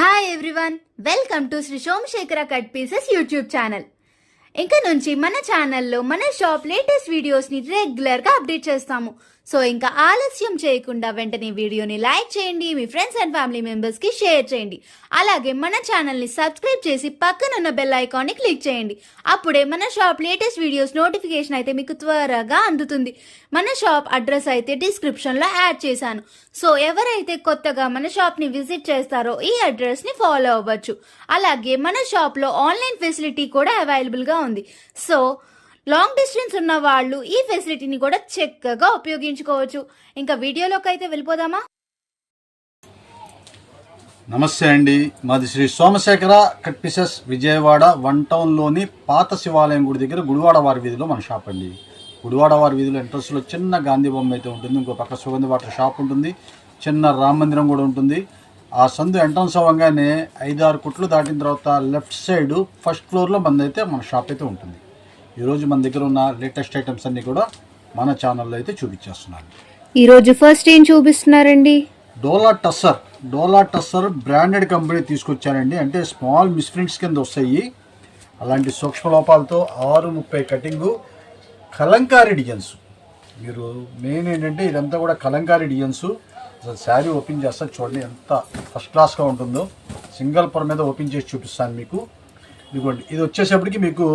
Hi everyone, welcome to Shri Somashekhara cut pieces YouTube channel. ఇంకా నుంచి మన ఛానల్లో మన షాప్ లేటెస్ట్ వీడియోస్ని రెగ్యులర్గా అప్డేట్ చేస్తాము. సో ఇంకా ఆలస్యం చేయకుండా వెంటనే వీడియోని లైక్ చేయండి, మీ ఫ్రెండ్స్ అండ్ ఫ్యామిలీ మెంబర్స్కి షేర్ చేయండి. అలాగే మన ఛానల్ని సబ్స్క్రైబ్ చేసి పక్కనున్న బెల్ ఐకాన్ని క్లిక్ చేయండి. అప్పుడే మన షాప్ లేటెస్ట్ వీడియోస్ నోటిఫికేషన్ అయితే మీకు త్వరగా అందుతుంది. మన షాప్ అడ్రస్ అయితే డిస్క్రిప్షన్లో యాడ్ చేశాను. సో ఎవరైతే కొత్తగా మన షాప్ని విజిట్ చేస్తారో ఈ అడ్రస్ని ఫాలో అవ్వచ్చు. అలాగే మన షాప్లో ఆన్లైన్ ఫెసిలిటీ కూడా అవైలబుల్గా ఉంది. సో లాంగ్ డిస్టెన్స్ ఉన్న వాళ్ళు ఈ ఫెసిలిటీని కూడా చక్కగా ఉపయోగించుకోవచ్చు. ఇంకా వీడియోలోకి అయితే వెళ్ళిపోదామా? నమస్తే అండి, మాది శ్రీ సోమశేఖర కట్ పీసెస్ విజయవాడ 1 టౌన్లోని పాత శివాలయం గుడి దగ్గర గుడివాడ వారి వీధిలో మన షాప్ అండి. గుడివాడ వారి వీధిలో ఎంట్రన్స్లో చిన్న గాంధీ బొమ్మ అయితే ఉంటుంది. ఇంకో పక్క సుగంధ వాటర్ షాప్ ఉంటుంది, చిన్న రామ మందిరం కూడా ఉంటుంది. ఆ సందు ఎంట్రన్స్ అవ్వగానే 5-6 కుట్లు దాటిన తర్వాత లెఫ్ట్ సైడ్ ఫస్ట్ ఫ్లోర్లో అయితే మన షాప్ అయితే ఉంటుంది. ఈరోజు మన దగ్గర ఉన్న లేటెస్ట్ ఐటమ్స్ అన్నీ కూడా మన ఛానల్లో అయితే చూపించేస్తున్నాను. ఈరోజు ఫస్ట్ ఏం చూపిస్తున్నారండి? డోలా టస్సర్ బ్రాండెడ్ కంపెనీ తీసుకొచ్చానండి. అంటే స్మాల్ మిస్ప్రింట్స్ కింద వస్తాయి. అలాంటి సూక్ష్మ లోపాలతో 630 కటింగు, కలంకారీ డిజైన్స్. మీరు మెయిన్ ఏంటంటే ఇదంతా కూడా కలంకారీ డిజైన్స్. అసలు శారీ ఓపెన్ చేస్తా చూడండి ఎంత ఫస్ట్ క్లాస్గా ఉంటుందో. సింగిల్ పొర మీద ఓపెన్ చేసి చూపిస్తాను మీకు. ఇదిగోండి, ఇది వచ్చేసప్పటికి మీకు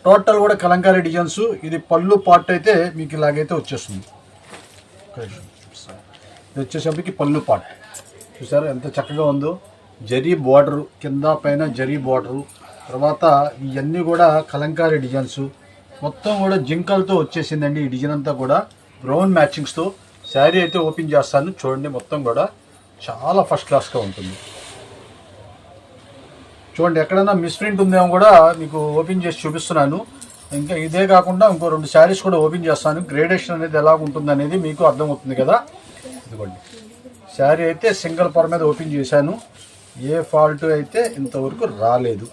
టోటల్ కూడా కలంకారీ డిజైన్స్. ఇది పళ్ళు పార్ట్ అయితే మీకు ఇలాగైతే వచ్చేస్తుంది. ఇది వచ్చేసప్పటికి పళ్ళు పార్ట్ చూసారా ఎంత చక్కగా ఉందో. జరీ బార్డరు, కింద పైన జరీ బార్డరు, తర్వాత ఇవన్నీ కూడా కలంకారీ డిజైన్స్. మొత్తం కూడా జింకలతో వచ్చేసిందండి ఈ డిజైన్ అంతా కూడా బ్రౌన్ మ్యాచింగ్స్తో. శారీ అయితే ఓపెన్ చేస్తాను చూడండి, మొత్తం కూడా చాలా ఫస్ట్ క్లాస్గా ఉంటుంది. చూడండి, ఎక్కడైనా మిస్ప్రింట్ ఉందేమో కూడా మీకు ఓపెన్ చేసి చూపిస్తున్నాను. ఇంకా ఇదే కాకుండా ఇంకో 2 శారీస్ కూడా ఓపెన్ చేస్తాను. గ్రేడేషన్ అనేది ఎలా ఉంటుంది అనేది మీకు అర్థమవుతుంది కదా. ఇదిగోండి, శారీ అయితే సింగిల్ పొర మీద ఓపెన్ చేశాను. ఏ ఫాల్ట్ అయితే ఇంతవరకు రాలేదు,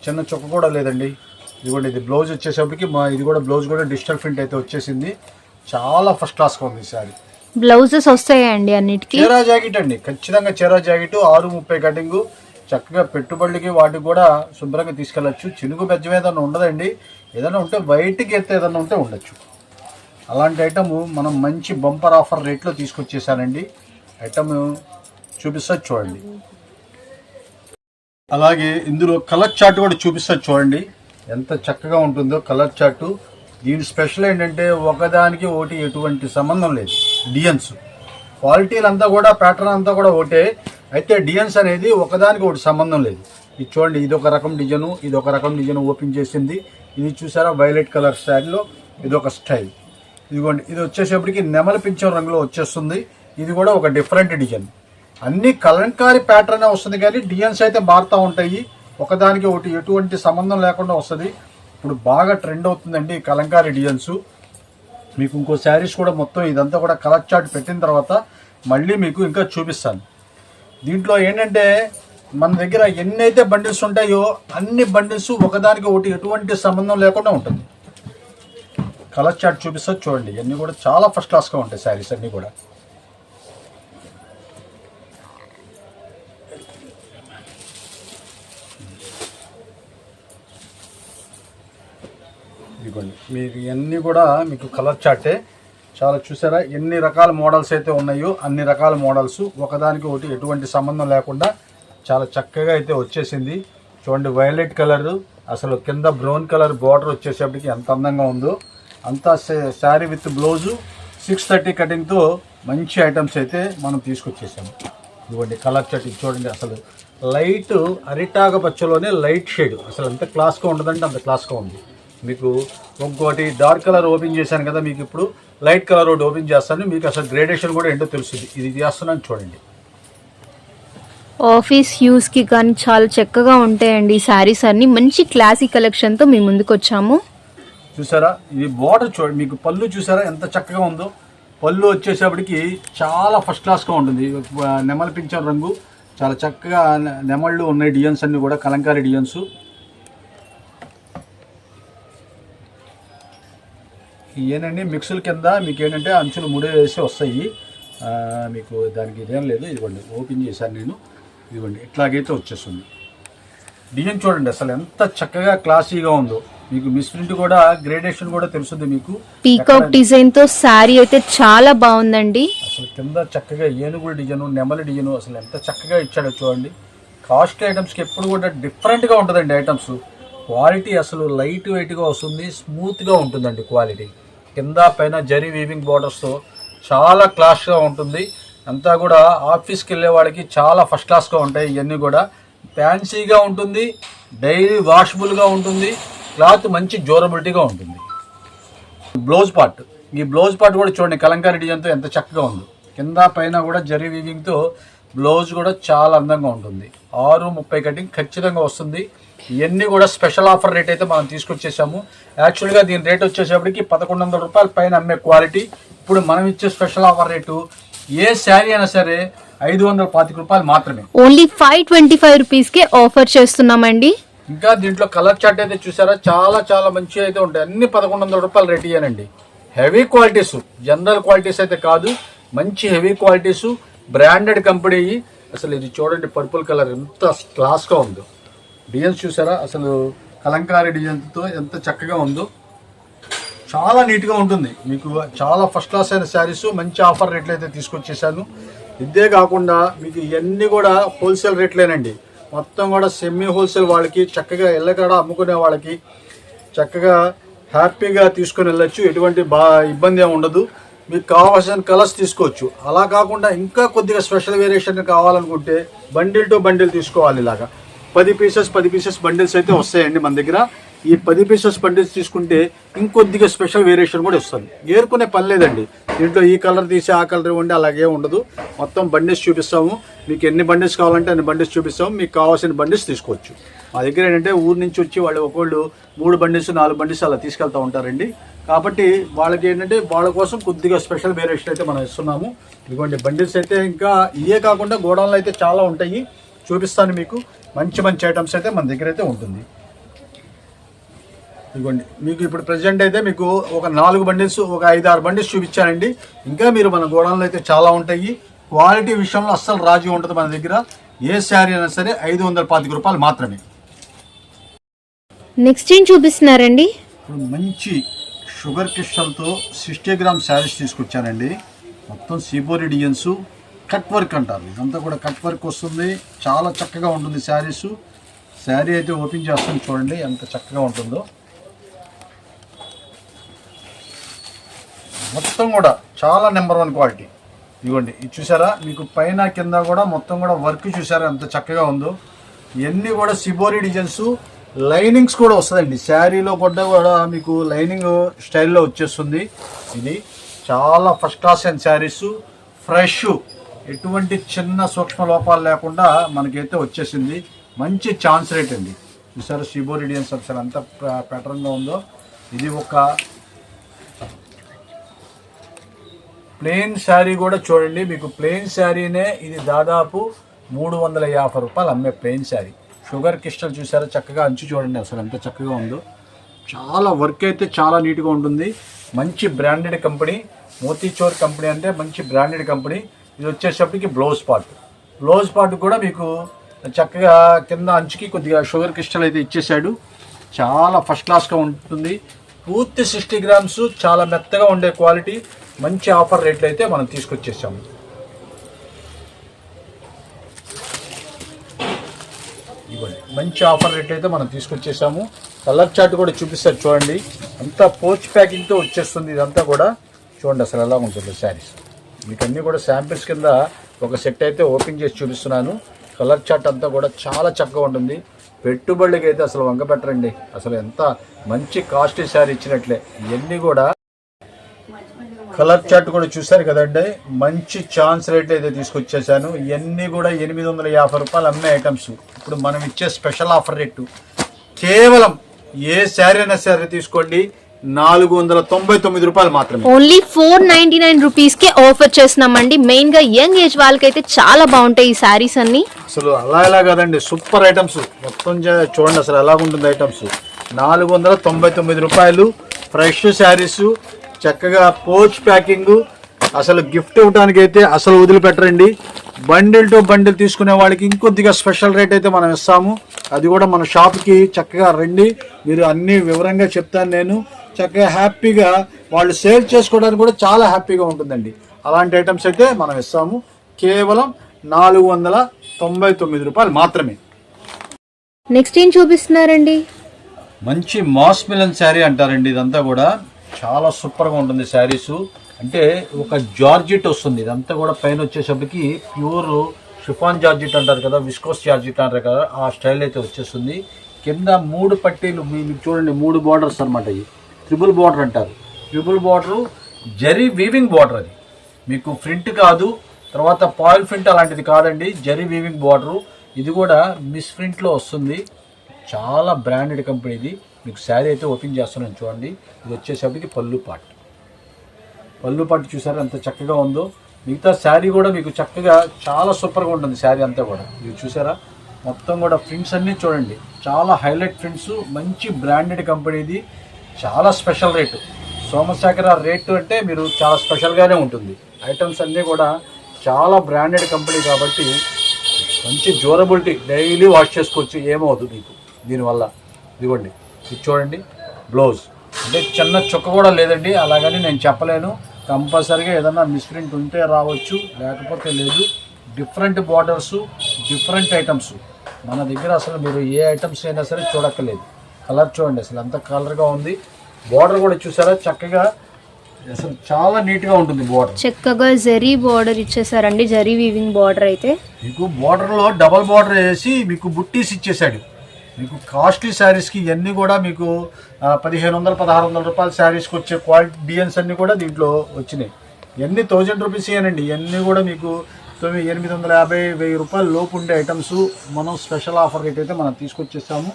చిన్న చుక్క కూడా లేదండి. ఇదిగోండి, ఇది బ్లౌజ్ వచ్చేసప్పటికి ఇది కూడా బ్లౌజ్ కూడా డిజిటల్ ప్రింట్ అయితే వచ్చేసింది. చాలా ఫస్ట్ క్లాస్గా ఉంది శారీ. బ్లౌజెస్ వస్తాయండి అన్నిటికీ. చీరా జాకెట్ అండి, ఖచ్చితంగా చీరా జాకెట్ 630 కటింగు. చక్కగా పెట్టుబడులకి వాటికి కూడా శుభ్రంగా తీసుకెళ్ళచ్చు. చినుకు బెజ్జం ఏదైనా ఉండదండి. ఏదైనా ఉంటే బయటికి ఎత్తే ఏదైనా ఉంటే ఉండొచ్చు. అలాంటి ఐటమ్ మనం మంచి బంపర్ ఆఫర్ రేట్లో తీసుకొచ్చేసానండి. ఐటమ్ చూపిస్తా చూడండి. అలాగే ఇందులో కలర్ చార్ట్ కూడా చూపిస్తా చూడండి ఎంత చక్కగా ఉంటుందో కలర్ చార్టు. దీని స్పెషల్ ఏంటంటే ఒకదానికి ఒకటి ఎటువంటి సంబంధం లేదు. డిజైన్స్ క్వాలిటీలు అంతా కూడా ప్యాటర్న్ అంతా కూడా ఒకటే, అయితే డిజైన్స్ అనేది ఒకదానికి ఒకటి సంబంధం లేదు. ఇది చూడండి, ఇది ఒక రకం డిజైను, ఇది ఒక రకం డిజైన్ ఓపెన్ చేసింది. ఇది చూసారా వైలెట్ కలర్ స్టైల్లో, ఇది ఒక స్టైల్. ఇదిగోండి, ఇది వచ్చేసేపటికి నెమలి పింఛం రంగులో వచ్చేస్తుంది. ఇది కూడా ఒక డిఫరెంట్ డిజైన్. అన్ని కలంకారీ ప్యాటర్నే వస్తుంది కానీ డిజైన్స్ అయితే మారుతూ ఉంటాయి. ఒకదానికి ఒకటి ఎటువంటి సంబంధం లేకుండా వస్తుంది. ఇప్పుడు బాగా ట్రెండ్ అవుతుందండి కలంకారీ డిజైన్స్. మీకు ఇంకో శారీస్ కూడా మొత్తం ఇదంతా కూడా కలర్ చార్ట్ పెట్టిన తర్వాత మళ్ళీ మీకు ఇంకా చూపిస్తాను. దీంట్లో ఏంటంటే మన దగ్గర ఎన్నైతే బండిల్స్ ఉంటాయో అన్ని బండిల్స్ ఒకదానికి ఒకటి ఎటువంటి సంబంధం లేకుండా ఉంటుంది. కలర్ చార్ట్ చూపిస్తా చూడండి, ఇవన్నీ కూడా చాలా ఫస్ట్ క్లాస్గా ఉంటాయి శారీస్ అన్నీ కూడా. ఇదిగోండి, మీకు ఇవన్నీ కూడా మీకు కలర్ చార్టే. చాలా చూసారా ఎన్ని రకాల మోడల్స్ అయితే ఉన్నాయో అన్ని రకాల మోడల్స్ ఒకదానికి ఒకటి ఎటువంటి సంబంధం లేకుండా చాలా చక్కగా అయితే వచ్చేసింది. చూడండి, వైలెట్ కలర్, అసలు కింద బ్రౌన్ కలర్ బార్డర్ వచ్చేసేపటికి ఎంత అందంగా ఉందో. అంతా శారీ విత్ బ్లౌజు 630 కటింగ్తో మంచి ఐటమ్స్ అయితే మనం తీసుకొచ్చేసాము. ఇదిగోండి కలర్ చార్ట్ చూడండి, అసలు లైట్ అరిటాగ పచ్చలోనే లైట్ షేడ్. అసలు ఎంత క్లాస్గా ఉండదంటే అంత క్లాస్గా ఉంది. మీకు ఇంకోటి డార్క్ కలర్ ఓపెన్ చేశాను కదా, మీకు ఇప్పుడు లైట్ కలర్ ఒకటి ఓపెన్ చేస్తాను. మీకు అసలు గ్రేడేషన్ కూడా ఏంటో తెలుస్తుంది. ఇది చేస్తున్నాను చూడండి. ఆఫీస్ యూస్కి కానీ చాలా చక్కగా ఉంటాయండి ఈ శారీస్ అన్ని. మంచి క్లాసిక్ కలెక్షన్తో మీ ముందుకు వచ్చాము. చూసారా, ఇది బార్డర్ చూడండి, మీకు పళ్ళు చూసారా ఎంత చక్కగా ఉందో. పళ్ళు వచ్చేసేపటికి చాలా ఫస్ట్ క్లాస్గా ఉంటుంది. నెమలి పింఛం రంగు, చాలా చక్కగా నెమళ్ళు ఉన్నాయి. డిజైన్స్ అన్నీ కూడా కలంకారీ డిజైన్స్. ఏంటంటే మిక్సుల కింద మీకు ఏంటంటే అంచులు ముడి వేసి వస్తాయి. మీకు దానికి ఇదేం లేదు. ఇదిగోండి ఓపెన్ చేశాను నేను. ఇదిగోండి ఇట్లాగైతే వచ్చేస్తుంది. డిజైన్ చూడండి అసలు ఎంత చక్కగా క్లాసీగా ఉందో. మీకు మిస్ప్రింట్ కూడా గ్రేడేషన్ కూడా తెలుస్తుంది మీకు. పీకాక్ డిజైన్ తో శారీ అయితే చాలా బాగుందండి. అసలు కింద చక్కగా ఏనుగుల డిజైన్, నెమలి డిజైన్ అసలు ఎంత చక్కగా ఇచ్చాడో చూడండి. కాస్ట్లీ ఐటమ్స్కి ఎప్పుడు కూడా డిఫరెంట్గా ఉంటుందండి ఐటమ్స్. క్వాలిటీ అసలు లైట్ వెయిట్గా వస్తుంది, స్మూత్గా ఉంటుందండి క్వాలిటీ. కింద పైన జరీ వీవింగ్ బార్డర్స్తో చాలా క్లాస్గా ఉంటుంది. అంతా కూడా ఆఫీస్కి వెళ్ళే వాళ్ళకి చాలా ఫస్ట్ క్లాస్గా ఉంటాయి. ఇవన్నీ కూడా ఫ్యాన్సీగా ఉంటుంది, డైలీ వాషబుల్గా ఉంటుంది, క్లాత్ మంచి డ్యూరబిలిటీగా ఉంటుంది. బ్లౌజ్ పార్ట్, ఈ బ్లౌజ్ పార్ట్ కూడా చూడండి కలంకారీ డిజైన్తో ఎంత చక్కగా ఉందో. కింద పైన కూడా జరీ వీవింగ్తో బ్లౌజ్ కూడా చాలా అందంగా ఉంటుంది. 6:30 కటింగ్ ఖచ్చితంగా వస్తుంది. ఇవన్నీ కూడా స్పెషల్ ఆఫర్ రేట్ అయితే మనం తీసుకొచ్చేసాము. యాక్చువల్గా దీని రేట్ వచ్చేసేపటికి 1100 రూపాయల పైన అమ్మే క్వాలిటీ. ఇప్పుడు మనం ఇచ్చే స్పెషల్ ఆఫర్ రేటు ఏ శారీ అయినా సరే 525 రూపాయలు మాత్రమే. ఓన్లీ 525 రూపీస్ కే ఆఫర్ చేస్తున్నామండి. ఇంకా దీంట్లో కలర్ చార్ట్ అయితే చూసారా, చాలా చాలా మంచిగా అయితే ఉంటాయి. అన్ని 1100 రూపాయలు రేట్ ఇయ్యానండి. హెవీ క్వాలిటీస్, జనరల్ క్వాలిటీస్ అయితే కాదు, మంచి హెవీ క్వాలిటీస్, బ్రాండెడ్ కంపెనీ. అసలు ఇది చూడండి పర్పుల్ కలర్ ఎంత క్లాస్గా ఉందో. డిజైన్స్ చూసారా, అసలు కలంకారీ డిజైన్తో ఎంత చక్కగా ఉందో. చాలా నీట్గా ఉంటుంది మీకు. చాలా ఫస్ట్ క్లాస్ అయిన శారీస్ మంచి ఆఫర్ రేట్లు అయితే తీసుకొచ్చేసాను. ఇదే కాకుండా మీకు ఇవన్నీ కూడా హోల్సేల్ రేట్లేనండి. మొత్తం కూడా సెమీ హోల్సేల్ వాళ్ళకి, చక్కగా ఎల్లకాడ అమ్ముకునే వాళ్ళకి చక్కగా హ్యాపీగా తీసుకొని వెళ్ళొచ్చు. ఎటువంటి ఇబ్బంది ఏమి ఉండదు. మీకు కావాల్సిన కలర్స్ తీసుకోవచ్చు. అలా కాకుండా ఇంకా కొద్దిగా స్పెషల్ వేరియేషన్ కావాలనుకుంటే బండిల్ టు బండిల్ తీసుకోవాలి. ఇలాగా 10 పీసెస్ బండిల్స్ అయితే వస్తాయండి మన దగ్గర. ఈ 10 పీసెస్ బండిల్స్ తీసుకుంటే ఇంకొద్దిగా స్పెషల్ వేరియేషన్ కూడా వస్తుంది. ఏరుకునే పని లేదండి. దీంట్లో ఈ కలర్ తీసి ఆ కలర్ ఇవ్వండి అలాగే ఉండదు. మొత్తం బండిల్స్ చూపిస్తాము. మీకు ఎన్ని బండిల్స్ కావాలంటే అన్ని బండిల్స్ చూపిస్తాము. మీకు కావాల్సిన బండిల్స్ తీసుకోవచ్చు. మా దగ్గర ఏంటంటే ఊరు నుంచి వచ్చి వాళ్ళు ఒకళ్ళు 3 బండిల్స్ 4 బండిల్స్ అలా తీసుకెళ్తూ ఉంటారండి. కాబట్టి వాళ్ళకి ఏంటంటే వాళ్ళ కోసం కొద్దిగా స్పెషల్ వేరియేషన్ అయితే మనం ఇస్తున్నాము. ఇదిగోండి బండిల్స్ అయితే ఇంకా ఇవే కాకుండా గోడౌన్లో అయితే చాలా ఉంటాయి, చూపిస్తాను మీకు. మంచి మంచి ఐటమ్స్ అయితే మన దగ్గర అయితే ఉంటుంది. ఇదిగోండి మీకు ఇప్పుడు ప్రెజెంట్ అయితే మీకు ఒక 4 బండిల్స్, ఒక 5-6 బండిల్స్ చూపించానండి. ఇంకా మీరు మన గోడౌన్లో అయితే చాలా ఉంటాయి. క్వాలిటీ విషయంలో అస్సలు రాజీ ఉంటుంది మన దగ్గర. ఏ శారీ అయినా సరే 525 రూపాయలు మాత్రమే. నెక్స్ట్ ఏం చూపిస్తున్నారండి? ఇప్పుడు మంచి షుగర్ క్రిస్టల్తో 60 గ్రామ్ శారీస్ తీసుకొచ్చానండి. మొత్తం సీబోరి డిజైన్స్, కట్ వర్క్ అంటారు. ఇదంతా కూడా కట్ వర్క్ వస్తుంది. చాలా చక్కగా ఉంటుంది శారీస్. శారీ అయితే ఓపెన్ చేస్తాను చూడండి ఎంత చక్కగా ఉంటుందో. మొత్తం కూడా చాలా నెంబర్ 1 క్వాలిటీ. ఇదిగోండి ఇది చూసారా, మీకు పైన కింద కూడా మొత్తం కూడా వర్క్ చూసారా ఎంత చక్కగా ఉందో. ఇవన్నీ కూడా సిబోరి డిజైన్స్. లైనింగ్స్ కూడా వస్తుందండి శారీలో కూడా మీకు లైనింగ్ స్టైల్లో వచ్చేస్తుంది. ఇది చాలా ఫస్ట్ క్లాస్ అయిన శారీస్, ఫ్రెష్, ఎటువంటి చిన్న సూక్ష్మ లోపాలు లేకుండా మనకైతే వచ్చేసింది. మంచి ఛాన్స్ రేట్ అండి. చూసారా సిబోరి డిజైన్స్ అసలు ఎంత ప్యాటర్న్గా ఉందో. ఇది ఒక ప్లెయిన్ శారీ కూడా చూడండి. మీకు ప్లెయిన్ శారీనే ఇది దాదాపు 350 రూపాయలు అమ్మే ప్లెయిన్ శారీ. షుగర్ క్రిస్టల్ చూసారా చక్కగా అంచు చూడండి అసలు ఎంత చక్కగా ఉందో. చాలా వర్క్ అయితే చాలా నీట్గా ఉంటుంది. మంచి బ్రాండెడ్ కంపెనీ, మోతీచూర్ కంపెనీ అంటే మంచి బ్రాండెడ్ కంపెనీ. ఇది వచ్చేటప్పటికి బ్లౌజ్ పార్ట్ కూడా మీకు చక్కగా కింద అంచుకి కొద్దిగా షుగర్ క్రిస్టల్ అయితే ఇచ్చేసాడు. చాలా ఫస్ట్ క్లాస్గా ఉంటుంది. పూర్తి 60 గ్రామ్స్, చాలా మెత్తగా ఉండే క్వాలిటీ. మంచి ఆఫర్ రేట్లు అయితే మనం తీసుకొచ్చేసాము. ఇవ్వండి మంచి ఆఫర్ రేట్ అయితే మనం తీసుకొచ్చేసాము. కలర్ చార్ట్ కూడా చూపిస్తారు చూడండి. అంతా పోచ్ ప్యాకింగ్తో వచ్చేస్తుంది. ఇదంతా కూడా చూడండి అసలు ఎలా ఉంటుంది శారీస్. మీకు అన్నీ కూడా శాంపిల్స్ కింద ఒక సెట్ అయితే ఓపెన్ చేసి చూపిస్తున్నాను. కలర్ చార్ట్ అంతా కూడా చాలా చక్కగా ఉంటుంది. పెట్టుబడులకి అయితే అసలు వంక పెట్టరండి. అసలు ఎంత మంచి కాస్ట్లీ శారీ ఇచ్చినట్లే. ఇవన్నీ కూడా కలర్ చార్ట్ కూడా చూసారు కదండి. మంచి ఛాన్స్ రేట్ అయితే తీసుకొచ్చేసాను. ఇవన్నీ కూడా 850 రూపాయలు అమ్మే ఐటమ్స్. ఇప్పుడు మనం ఇచ్చే స్పెషల్ ఆఫర్ రేటు కేవలం ఏ శారీ అయినా సరే తీసుకోండి 499 రూపాయలు మాత్రమే. ఓన్లీ 499 రూపీస్ కే ఆఫర్ చేస్తున్నామండి. మెయిన్ గా యంగ్ ఏజ్ వాళ్ళకైతే చాలా బాగుంటాయి ఈ శారీస్ అన్ని. అసలు అలా కదండి, సూపర్ ఐటమ్స్. మొత్తం చూడండి అసలు ఎలా ఉంటుంది ఐటమ్స్. 499 రూపాయలు ఫ్రెష్ శారీస్, చక్కగా పోచ్ ప్యాకింగ్, అసలు గిఫ్ట్ ఇవ్వడానికి అయితే అసలు వదిలిపెట్టరండి. బండిల్ టు బండిల్ తీసుకునే వాళ్ళకి ఇంకొద్దిగా స్పెషల్ రేట్ అయితే మనం ఇస్తాము. అది కూడా మన షాప్కి చక్కగా రండి, మీరు అన్ని వివరంగా చెప్తాను నేను. చక్కగా హ్యాపీగా వాళ్ళు సేల్ చేసుకోవడానికి కూడా చాలా హ్యాపీగా ఉంటుందండి. అలాంటి ఐటమ్స్ అయితే మనం ఇస్తాము. కేవలం 499 రూపాయలు మాత్రమే. నెక్స్ట్ ఏం చూపిస్తున్నారండి? మంచి మాస్ మిలన్ శారీ అంటారండి. ఇదంతా కూడా చాలా సూపర్గా ఉంటుంది శారీస్. అంటే ఒక జార్జిట్ వస్తుంది. ఇదంతా కూడా పైన వచ్చేసరికి ప్యూర్ షిఫాన్ జార్జిట్ అంటారు కదా, విస్కోస్ జార్జిట్ అంటారు కదా, ఆ స్టైల్ అయితే వచ్చేస్తుంది. కింద 3 పట్టీలు మీకు చూడండి, 3 బార్డర్స్ అనమాట. ఇవి ట్రిపుల్ బార్డర్ అంటారు. Triple border zari weaving border. అది మీకు ప్రింట్ కాదు, తర్వాత పాయిల్ ప్రింట్ అలాంటిది కాదండి, జరీ వీవింగ్ బార్డరు. ఇది కూడా మిస్ ప్రింట్లో వస్తుంది. చాలా బ్రాండెడ్ కంపెనీ ఇది. మీకు శారీ అయితే ఓపెన్ చేస్తున్నాను చూడండి. ఇది వచ్చేసరికి పళ్ళు పాటు చూసారా ఎంత చక్కగా ఉందో. మిగతా శారీ కూడా మీకు చక్కగా చాలా సూపర్గా ఉంటుంది శారీ అంతా కూడా. ఇది చూసారా మొత్తం కూడా ప్రింట్స్ అన్నీ చూడండి, చాలా హైలైట్ ప్రింట్స్. మంచి బ్రాండెడ్ కంపెనీ ఇది. చాలా స్పెషల్ రేటు. సోమశేఖర రేటు అంటే మీరు చాలా స్పెషల్గానే ఉంటుంది. ఐటమ్స్ అన్నీ కూడా చాలా బ్రాండెడ్ కంపెనీ కాబట్టి మంచి డ్యూరబిలిటీ, డైలీ వాష్ చేసుకోవచ్చు, ఏమవుతుంది మీకు దీనివల్ల. ఇదిగోండి, ఇది చూడండి. బ్లౌజ్ అంటే చిన్న చుక్క కూడా లేదండి, అలాగని నేను చెప్పలేను. కంపల్సరీగా ఏదన్నా మిస్ప్రింట్ ఉంటే రావచ్చు, లేకపోతే లేదు. డిఫరెంట్ బార్డర్స్, డిఫరెంట్ ఐటమ్స్ మన దగ్గర. అసలు మీరు ఏ ఐటమ్స్ అయినా సరే చూడక్కర్లేదు. కలర్ చూడండి, అసలు అంత కలర్గా ఉంది. బార్డర్ కూడా చూసారా చక్కగా, అసలు చాలా నీట్గా ఉంటుంది. బార్డర్ చక్కగా జరీ బార్డర్ ఇచ్చేసారండి, జరీ వీవింగ్ బార్డర్. అయితే మీకు బార్డర్లో డబల్ బార్డర్ వేసి మీకు బుట్టీస్ ఇచ్చేసాడు. మీకు కాస్ట్లీ శారీస్కి ఇవన్నీ కూడా మీకు 1500-1600 రూపాయల శారీస్కి వచ్చే క్వాలిటీ డిజైన్స్ అన్నీ కూడా దీంట్లో వచ్చినాయి. ఇవన్నీ 1000 రూపీస్ ఇవ్వనండి. ఇవన్నీ కూడా మీకు 850-1000 రూపాయల లోపు ఉండే ఐటమ్స్ మనం స్పెషల్ ఆఫర్ రేట్ అయితే మనం తీసుకొచ్చేసాము.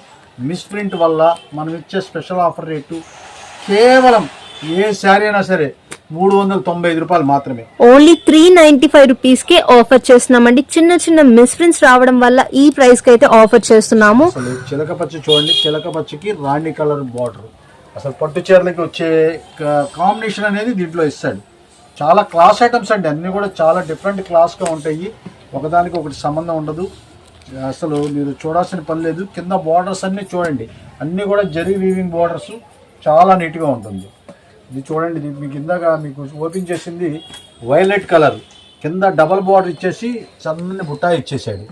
మిస్ ప్రింట్ వల్ల మనం ఇచ్చే స్పెషల్ ఆఫర్ రేటు కేవలం ఏ శారీ అయినా సరే 395 రూపాయలు మాత్రమే. ఓన్లీ 395 రూపీస్ కి ఆఫర్ చేస్తున్నామండి. చిన్న చిన్న మిస్ ప్రింట్స్ రావడం వల్ల ఈ ప్రైస్ కి అయితే ఆఫర్ చేస్తున్నాము. అసలు చిలక పచ్చ చూడండి, చిలక పచ్చకి రాణి కలర్ బార్డర్. అసలు పట్టు చీరలకి వచ్చే కాంబినేషన్ అనేది దీంట్లో ఇస్తాడు. చాలా క్లాస్ ఐటమ్స్ అండి, అన్నీ కూడా చాలా డిఫరెంట్ క్లాస్గా ఉంటాయి. ఒకదానికి ఒకటి సంబంధం ఉండదు. అసలు మీరు చూడాల్సిన పని లేదు. కింద బార్డర్స్ అన్నీ చూడండి, అన్నీ కూడా జరీ వీవింగ్ బార్డర్స్, చాలా నీట్గా ఉంటుంది. ఇది చూడండి, ఇది మీకు ఇందాక మీకు ఓపెన్ చేసింది వైలెట్ కలర్, కింద డబల్ బార్డర్ ఇచ్చేసి సన్నని బుట్టా ఇచ్చేసాడు.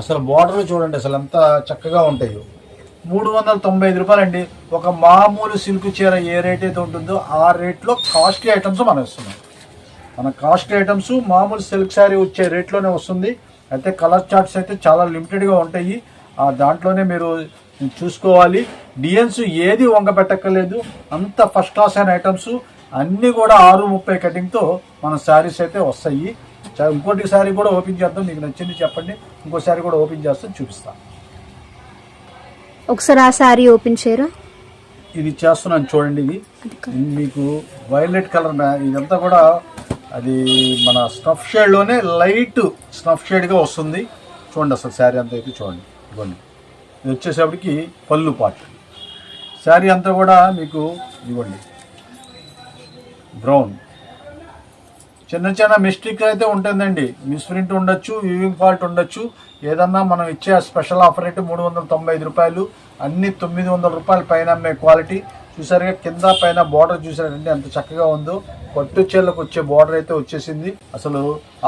అసలు బార్డర్లు చూడండి అసలు ఎంత చక్కగా ఉంటాయో. 395 రూపాయలండి. ఒక మామూలు సిల్క్ చీర ఏ రేట్ అయితే ఉంటుందో ఆ రేట్లో కాస్ట్లీ ఐటమ్స్ మనం ఇస్తున్నాం. మన కాస్ట్లీ ఐటమ్స్ మామూలు సిల్క్ శారీ వచ్చే రేట్లోనే వస్తుంది. అయితే కలర్ చార్ట్స్ అయితే చాలా లిమిటెడ్గా ఉంటాయి, దాంట్లోనే మీరు చూసుకోవాలి. డిజైన్స్ ఏది వంగ పెట్టక్కర్లేదు, అంత ఫస్ట్ క్లాస్ అయిన ఐటమ్స్ అన్నీ కూడా 630 కటింగ్తో మన శారీస్ అయితే వస్తాయి. ఇంకోటి శారీ కూడా ఓపెన్ చేద్దాం, మీకు నచ్చింది చెప్పండి. ఇంకో శారీ కూడా ఓపెన్ చేస్తాం, చూపిస్తాం. ఒకసారి ఆ శారీ ఓపెన్ చేయరా? ఇది చేస్తున్నాను చూడండి. ఇది మీకు వైలెట్ కలర్, ఇదంతా కూడా అది మన స్నఫ్ షేడ్లోనే లైట్ స్నఫ్ షేడ్గా వస్తుంది. చూడండి అసలు శారీ అంతా అయితే చూడండి. ఇవ్వండి, ఇది వచ్చేసరికి పళ్ళు పార్ట్. శారీ అంతా కూడా మీకు ఇవ్వండి బ్రౌన్. చిన్న చిన్న మిస్టేక్ అయితే ఉంటుందండి, మిస్ప్రింట్ ఉండొచ్చు, వీవింగ్ ఫాల్ట్ ఉండొచ్చు. ఏదన్నా మనం ఇచ్చే స్పెషల్ ఆఫర్ రేటు 395 రూపాయలు. అన్ని 900 రూపాయల పైన అమ్మే క్వాలిటీ. చూసారుగా కింద పైన బార్డర్ చూసారండి ఎంత చక్కగా ఉందో. పట్టు చీరలకు వచ్చే బార్డర్ అయితే వచ్చేసింది. అసలు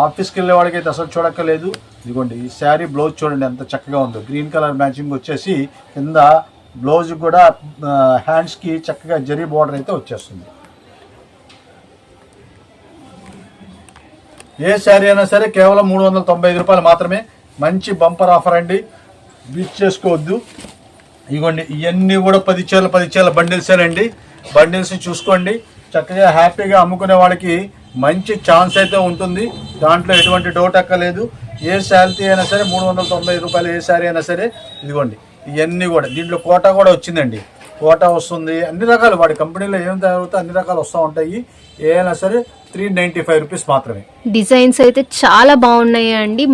ఆఫీస్కి వెళ్ళే వాడికి అయితే అసలు చూడక్కలేదు. ఇదిగోండి ఈ శారీ బ్లౌజ్ చూడండి ఎంత చక్కగా ఉందో. గ్రీన్ కలర్ మ్యాచింగ్ వచ్చేసి కింద బ్లౌజ్ కూడా హ్యాండ్స్కి చక్కగా జరీ బార్డర్ అయితే వచ్చేస్తుంది. ఏ శారీ అయినా సరే కేవలం 395 రూపాయలు మాత్రమే. మంచి బంపర్ ఆఫర్ అండి, బీచ్ చేసుకోవద్దు. ఇదిగోండి ఇవన్నీ కూడా 10 చీరల బండిల్సేనండి. బండిల్స్ చూసుకోండి, చక్కగా హ్యాపీగా అమ్ముకునే వాళ్ళకి మంచి ఛాన్స్ అయితే ఉంటుంది. దాంట్లో ఎటువంటి డౌట్ అక్కర్లేదు. ఏ శారీ అయినా సరే 395 రూపాయలు, ఏ శారీ అయినా సరే. ఇదిగోండి ఇవన్నీ కూడా దీంట్లో కోటా కూడా వచ్చిందండి. కోటా వస్తుంది, అన్ని రకాలు వాడి కంపెనీలో ఏం తయారవుతాయి అన్ని రకాలు వస్తూ ఉంటాయి. ఏదైనా సరే 395 రూపీస్ మాత్రమే. డిజైన్స్ అయితే చాలా బాగున్నాయి అండి.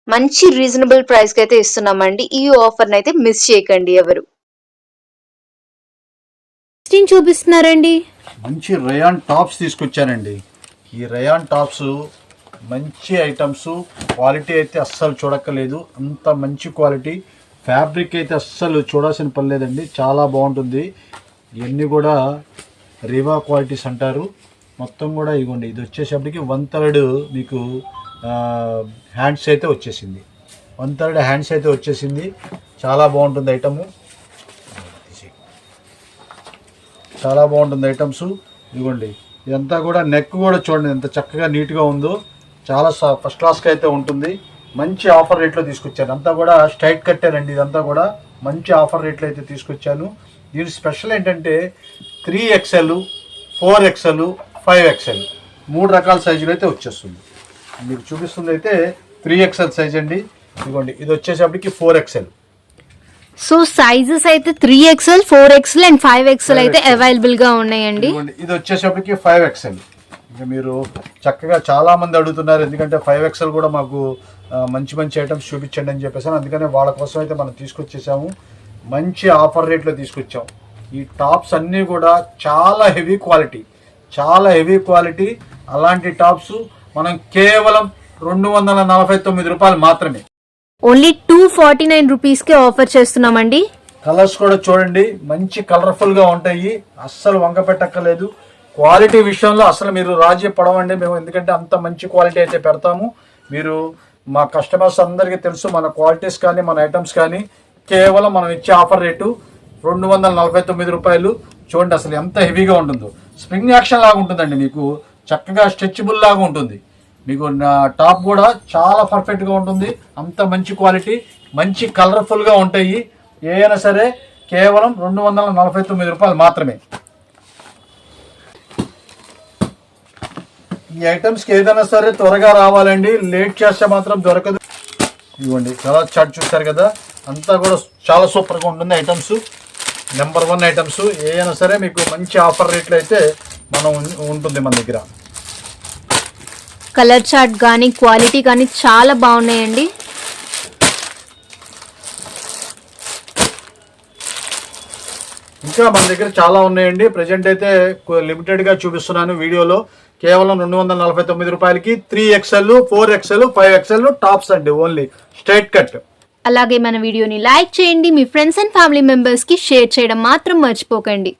మంచి రీజనబుల్ ప్రైస్ కి అయితే ఇస్తున్నామండి. ఈ ఆఫర్ అయితే మిస్ చేయకండి ఎవరు. చూపిస్తున్నారండి మంచి రయాన్ టాప్స్ తీసుకొచ్చానండి. ఈ రయాన్ టాప్స్ మంచి ఐటమ్స్, క్వాలిటీ అయితే అస్సలు చూడక్కర్లేదు, అంత మంచి క్వాలిటీ. ఫ్యాబ్రిక్ అయితే అస్సలు చూడాల్సిన పని లేదండి, చాలా బాగుంటుంది. ఇవన్నీ కూడా రివా క్వాలిటీస్ అంటారు. మొత్తం కూడా ఇగోండి, ఇది వచ్చేసప్పటికి 1/3 మీకు హ్యాండ్స్ అయితే వచ్చేసింది. 1/3 హ్యాండ్స్ అయితే వచ్చేసింది. చాలా బాగుంటుంది ఐటము, చాలా బాగుంటుంది ఐటమ్స్. ఇదిగోండి, ఇదంతా కూడా నెక్ కూడా చూడండి ఎంత చక్కగా నీట్గా ఉందో, చాలా ఫస్ట్ క్లాస్గా అయితే ఉంటుంది. మంచి ఆఫర్ రేట్లో తీసుకొచ్చాను, అంతా కూడా స్ట్రైట్ కట్టానండి. ఇదంతా కూడా మంచి ఆఫర్ రేట్లో అయితే తీసుకొచ్చాను. దీని స్పెషల్ ఏంటంటే 3XL, 4XL, 5XL 3 రకాల సైజులు అయితే వచ్చేస్తుంది. మీకు చూపిస్తుంది అయితే 3XL సైజ్ అండి. ఇదిగోండి, ఇది వచ్చేసప్పటికి 4XL. సో సైజెస్ అయితే 3XL, 4XL అండ్ 5XL అయితే అవైలబుల్ గా ఉన్నాయండి. ఇది వచ్చేసప్పటికి 5XL. ఇంకా మీరు చక్కగా చాలా మంది అడుగుతున్నారు, ఎందుకంటే 5XL కూడా మాకు మంచి మంచి ఐటమ్స్ చూపించండి అని చెప్పేసి, అందుకనే వాళ్ళ కోసం అయితే మనం తీసుకొచ్చేసాము. మంచి ఆఫర్ రేట్లో తీసుకొచ్చాం. ఈ టాప్స్ అన్నీ కూడా చాలా హెవీ క్వాలిటీ, చాలా హెవీ క్వాలిటీ. అలాంటి టాప్స్ మనం కేవలం 249 రూపాయలు మాత్రమే, ఓన్లీ 249 రూపీస్ కే ఆఫర్ చేస్తున్నామండి. కలర్స్ కూడా చూడండి, మంచి కలర్ఫుల్ గా ఉంటాయి, అస్సలు వంక పెట్టక్కర్లేదు. క్వాలిటీ విషయంలో అసలు మీరు రాజీ పడవండి మేము, ఎందుకంటే అంత మంచి క్వాలిటీ అయితే పెడతాము. మీరు మా కస్టమర్స్ అందరికీ తెలుసు, మన క్వాలిటీస్ కానీ మన ఐటమ్స్ కానీ. కేవలం మనం ఇచ్చే ఆఫర్ రేటు 249 రూపాయలు. చూడండి అసలు ఎంత హెవీగా ఉంటుందో, స్ప్రింగ్ యాక్షన్ లాగా ఉంటుందండి, మీకు చక్కగా స్ట్రెచబుల్ లాగా ఉంటుంది. మీకు టాప్ కూడా చాలా పర్ఫెక్ట్గా ఉంటుంది, అంత మంచి క్వాలిటీ, మంచి కలర్ఫుల్గా ఉంటాయి. ఏదైనా సరే కేవలం 249 రూపాయలు మాత్రమే. ఈ ఐటమ్స్కి ఏదైనా సరే త్వరగా రావాలండి, లేట్ చేస్తే మాత్రం దొరకదు. ఇవ్వండి, చాలా చాట్ చూస్తారు కదా, అంతా కూడా చాలా సూపర్గా ఉంటుంది ఐటమ్స్, నెంబర్ 1 ఐటమ్స్. ఏదైనా సరే మీకు మంచి ఆఫర్ రేట్లు అయితే మనం ఉంటుంది మన దగ్గర. కలర్ చార్ట్ కానీ క్వాలిటీ కానీ చాలా బాగున్నాయండి. ఇంకా మన దగ్గర చాలా ఉన్నాయండి. ప్రజెంట్ అయితే లిమిటెడ్గా చూపిస్తున్నాను వీడియోలో. కేవలం 249 రూపాయలకి 3XL, 4XL, 5XL టాప్స్ అండి, ఓన్లీ స్ట్రైట్ కట్. అలాగే మన వీడియోని లైక్ చేయండి, మీ ఫ్రెండ్స్ అండ్ ఫ్యామిలీ మెంబర్స్ కి షేర్ చేయడం మాత్రం మర్చిపోకండి.